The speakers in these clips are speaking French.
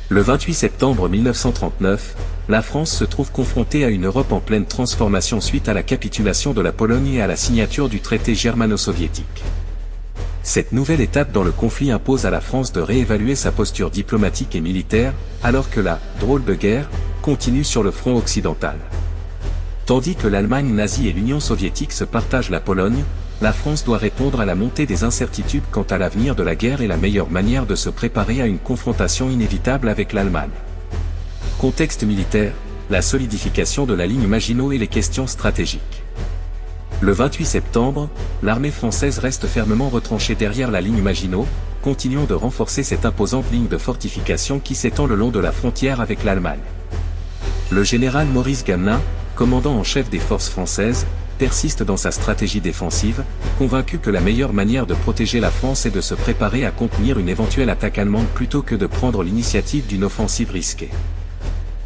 Le 28 septembre 1939, la France se trouve confrontée à une Europe en pleine transformation suite à la capitulation de la Pologne et à la signature du traité germano-soviétique. Cette nouvelle étape dans le conflit impose à la France de réévaluer sa posture diplomatique et militaire, alors que la « drôle de guerre » continue sur le front occidental. Tandis que l'Allemagne nazie et l'Union soviétique se partagent la Pologne, la France doit répondre à la montée des incertitudes quant à l'avenir de la guerre et la meilleure manière de se préparer à une confrontation inévitable avec l'Allemagne. Contexte militaire, la solidification de la ligne Maginot et les questions stratégiques. Le 28 septembre, l'armée française reste fermement retranchée derrière la ligne Maginot, continuant de renforcer cette imposante ligne de fortification qui s'étend le long de la frontière avec l'Allemagne. Le général Maurice Gamelin, commandant en chef des forces françaises, persiste dans sa stratégie défensive, convaincu que la meilleure manière de protéger la France est de se préparer à contenir une éventuelle attaque allemande plutôt que de prendre l'initiative d'une offensive risquée.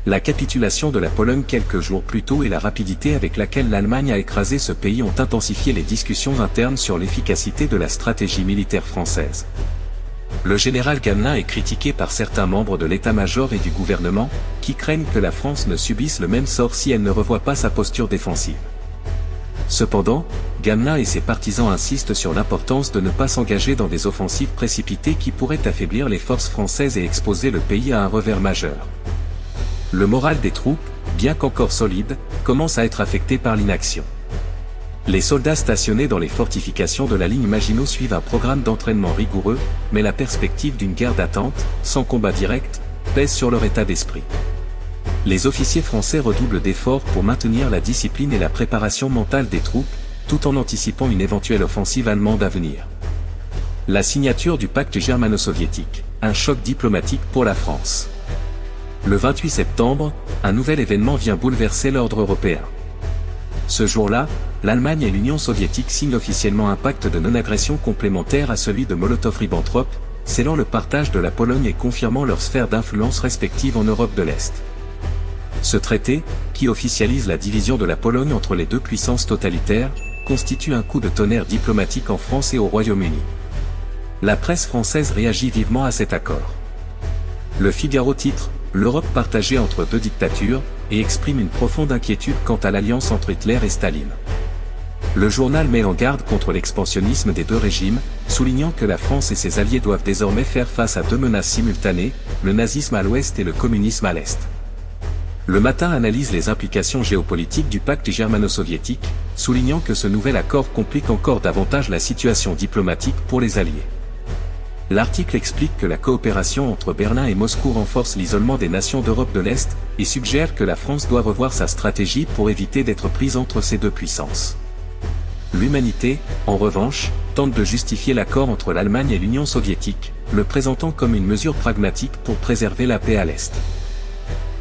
La capitulation de la Pologne quelques jours plus tôt et la rapidité avec laquelle l'Allemagne a écrasé ce pays ont intensifié les discussions internes sur l'efficacité de la stratégie militaire française. Le général Gamelin est critiqué par certains membres de l'état-major et du gouvernement, qui craignent que la France ne subisse le même sort si elle ne revoit pas sa posture défensive. Cependant, Gamelin et ses partisans insistent sur l'importance de ne pas s'engager dans des offensives précipitées qui pourraient affaiblir les forces françaises et exposer le pays à un revers majeur. Le moral des troupes, bien qu'encore solide, commence à être affecté par l'inaction. Les soldats stationnés dans les fortifications de la ligne Maginot suivent un programme d'entraînement rigoureux, mais la perspective d'une guerre d'attente, sans combat direct, pèse sur leur état d'esprit. Les officiers français redoublent d'efforts pour maintenir la discipline et la préparation mentale des troupes, tout en anticipant une éventuelle offensive allemande à venir. La signature du pacte germano-soviétique, un choc diplomatique pour la France. Le 28 septembre, un nouvel événement vient bouleverser l'ordre européen. Ce jour-là, l'Allemagne et l'Union soviétique signent officiellement un pacte de non-agression complémentaire à celui de Molotov-Ribbentrop, scellant le partage de la Pologne et confirmant leurs sphères d'influence respectives en Europe de l'Est. Ce traité, qui officialise la division de la Pologne entre les deux puissances totalitaires, constitue un coup de tonnerre diplomatique en France et au Royaume-Uni. La presse française réagit vivement à cet accord. Le Figaro titre « L'Europe partagée entre deux dictatures » et exprime une profonde inquiétude quant à l'alliance entre Hitler et Staline. Le journal met en garde contre l'expansionnisme des deux régimes, soulignant que la France et ses alliés doivent désormais faire face à deux menaces simultanées, le nazisme à l'ouest et le communisme à l'est. Le Matin analyse les implications géopolitiques du pacte germano-soviétique, soulignant que ce nouvel accord complique encore davantage la situation diplomatique pour les alliés. L'article explique que la coopération entre Berlin et Moscou renforce l'isolement des nations d'Europe de l'Est, et suggère que la France doit revoir sa stratégie pour éviter d'être prise entre ces deux puissances. L'Humanité, en revanche, tente de justifier l'accord entre l'Allemagne et l'Union soviétique, le présentant comme une mesure pragmatique pour préserver la paix à l'Est.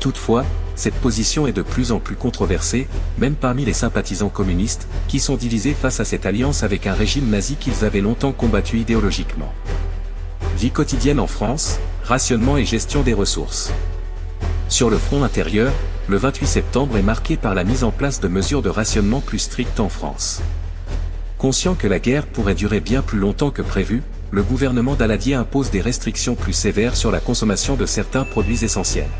Toutefois, cette position est de plus en plus controversée, même parmi les sympathisants communistes, qui sont divisés face à cette alliance avec un régime nazi qu'ils avaient longtemps combattu idéologiquement. Vie quotidienne en France, rationnement et gestion des ressources. Sur le front intérieur, le 28 septembre est marqué par la mise en place de mesures de rationnement plus strictes en France. Conscient que la guerre pourrait durer bien plus longtemps que prévu, le gouvernement Daladier impose des restrictions plus sévères sur la consommation de certains produits essentiels.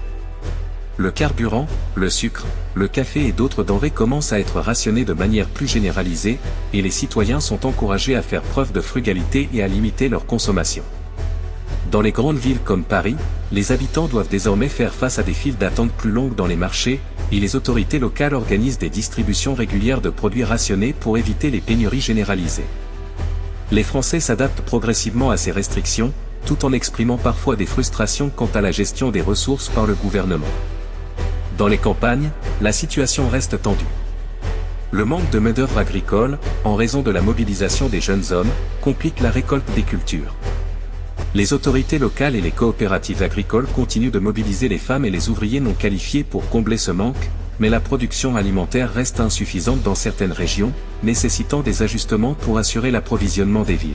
Le carburant, le sucre, le café et d'autres denrées commencent à être rationnés de manière plus généralisée, et les citoyens sont encouragés à faire preuve de frugalité et à limiter leur consommation. Dans les grandes villes comme Paris, les habitants doivent désormais faire face à des files d'attente plus longues dans les marchés, et les autorités locales organisent des distributions régulières de produits rationnés pour éviter les pénuries généralisées. Les Français s'adaptent progressivement à ces restrictions, tout en exprimant parfois des frustrations quant à la gestion des ressources par le gouvernement. Dans les campagnes, la situation reste tendue. Le manque de main-d'œuvre agricole, en raison de la mobilisation des jeunes hommes, complique la récolte des cultures. Les autorités locales et les coopératives agricoles continuent de mobiliser les femmes et les ouvriers non qualifiés pour combler ce manque, mais la production alimentaire reste insuffisante dans certaines régions, nécessitant des ajustements pour assurer l'approvisionnement des villes.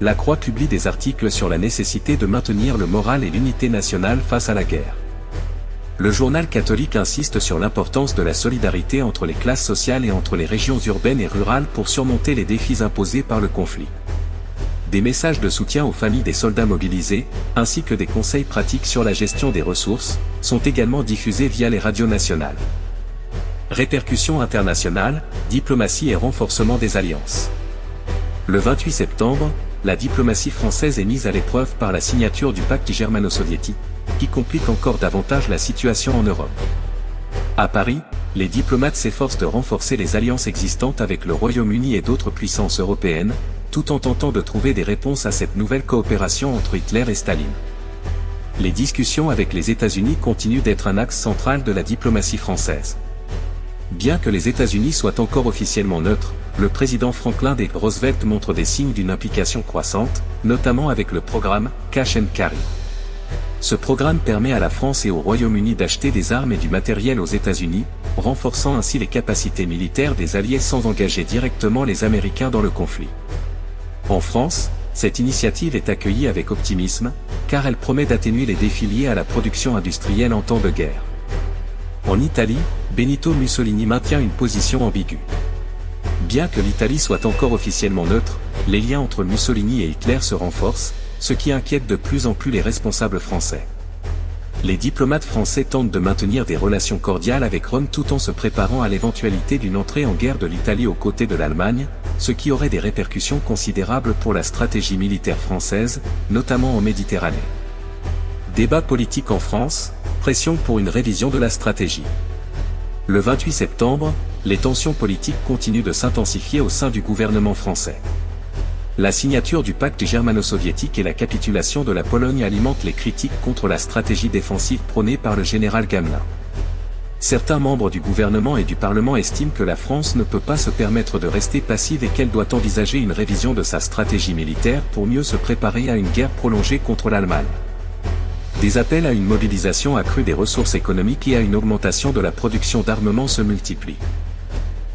La Croix publie des articles sur la nécessité de maintenir le moral et l'unité nationale face à la guerre. Le journal catholique insiste sur l'importance de la solidarité entre les classes sociales et entre les régions urbaines et rurales pour surmonter les défis imposés par le conflit. des messages de soutien aux familles des soldats mobilisés, ainsi que des conseils pratiques sur la gestion des ressources, sont également diffusés via les radios nationales. Répercussions internationales, diplomatie et renforcement des alliances. Le 28 septembre, la diplomatie française est mise à l'épreuve par la signature du pacte germano-soviétique, qui complique encore davantage la situation en Europe. À Paris, les diplomates s'efforcent de renforcer les alliances existantes avec le Royaume-Uni et d'autres puissances européennes, tout en tentant de trouver des réponses à cette nouvelle coopération entre Hitler et Staline. Les discussions avec les États-Unis continuent d'être un axe central de la diplomatie française. Bien que les États-Unis soient encore officiellement neutres, le président Franklin D. Roosevelt montre des signes d'une implication croissante, notamment avec le programme Cash and Carry. Ce programme permet à la France et au Royaume-Uni d'acheter des armes et du matériel aux États-Unis, renforçant ainsi les capacités militaires des Alliés sans engager directement les Américains dans le conflit. En France, cette initiative est accueillie avec optimisme, car elle promet d'atténuer les défis liés à la production industrielle en temps de guerre. En Italie, Benito Mussolini maintient une position ambiguë. Bien que l'Italie soit encore officiellement neutre, les liens entre Mussolini et Hitler se renforcent, ce qui inquiète de plus en plus les responsables français. Les diplomates français tentent de maintenir des relations cordiales avec Rome tout en se préparant à l'éventualité d'une entrée en guerre de l'Italie aux côtés de l'Allemagne, ce qui aurait des répercussions considérables pour la stratégie militaire française, notamment en Méditerranée. Débat politique en France, pression pour une révision de la stratégie. Le 28 septembre, les tensions politiques continuent de s'intensifier au sein du gouvernement français. La signature du pacte germano-soviétique et la capitulation de la Pologne alimentent les critiques contre la stratégie défensive prônée par le général Gamelin. Certains membres du gouvernement et du Parlement estiment que la France ne peut pas se permettre de rester passive et qu'elle doit envisager une révision de sa stratégie militaire pour mieux se préparer à une guerre prolongée contre l'Allemagne. Des appels à une mobilisation accrue des ressources économiques et à une augmentation de la production d'armement se multiplient.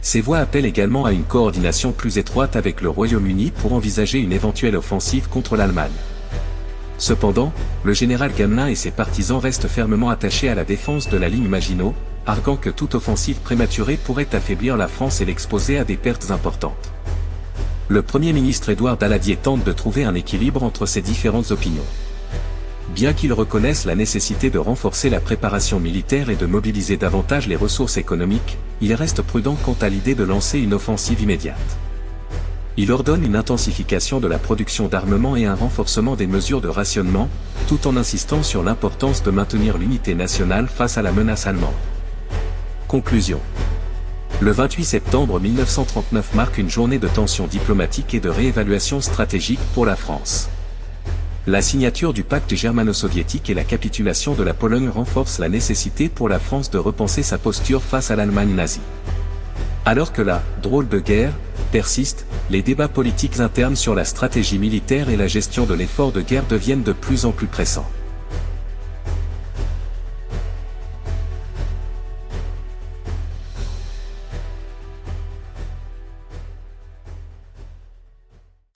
Ces voix appellent également à une coordination plus étroite avec le Royaume-Uni pour envisager une éventuelle offensive contre l'Allemagne. Cependant, le général Gamelin et ses partisans restent fermement attachés à la défense de la ligne Maginot, arguant que toute offensive prématurée pourrait affaiblir la France et l'exposer à des pertes importantes. Le Premier ministre Édouard Daladier tente de trouver un équilibre entre ces différentes opinions. Bien qu'il reconnaisse la nécessité de renforcer la préparation militaire et de mobiliser davantage les ressources économiques, il reste prudent quant à l'idée de lancer une offensive immédiate. Il ordonne une intensification de la production d'armement et un renforcement des mesures de rationnement, tout en insistant sur l'importance de maintenir l'unité nationale face à la menace allemande. Conclusion. Le 28 septembre 1939 marque une journée de tension diplomatique et de réévaluation stratégique pour la France. La signature du pacte germano-soviétique et la capitulation de la Pologne renforcent la nécessité pour la France de repenser sa posture face à l'Allemagne nazie. Alors que la « drôle de guerre » persiste, les débats politiques internes sur la stratégie militaire et la gestion de l'effort de guerre deviennent de plus en plus pressants.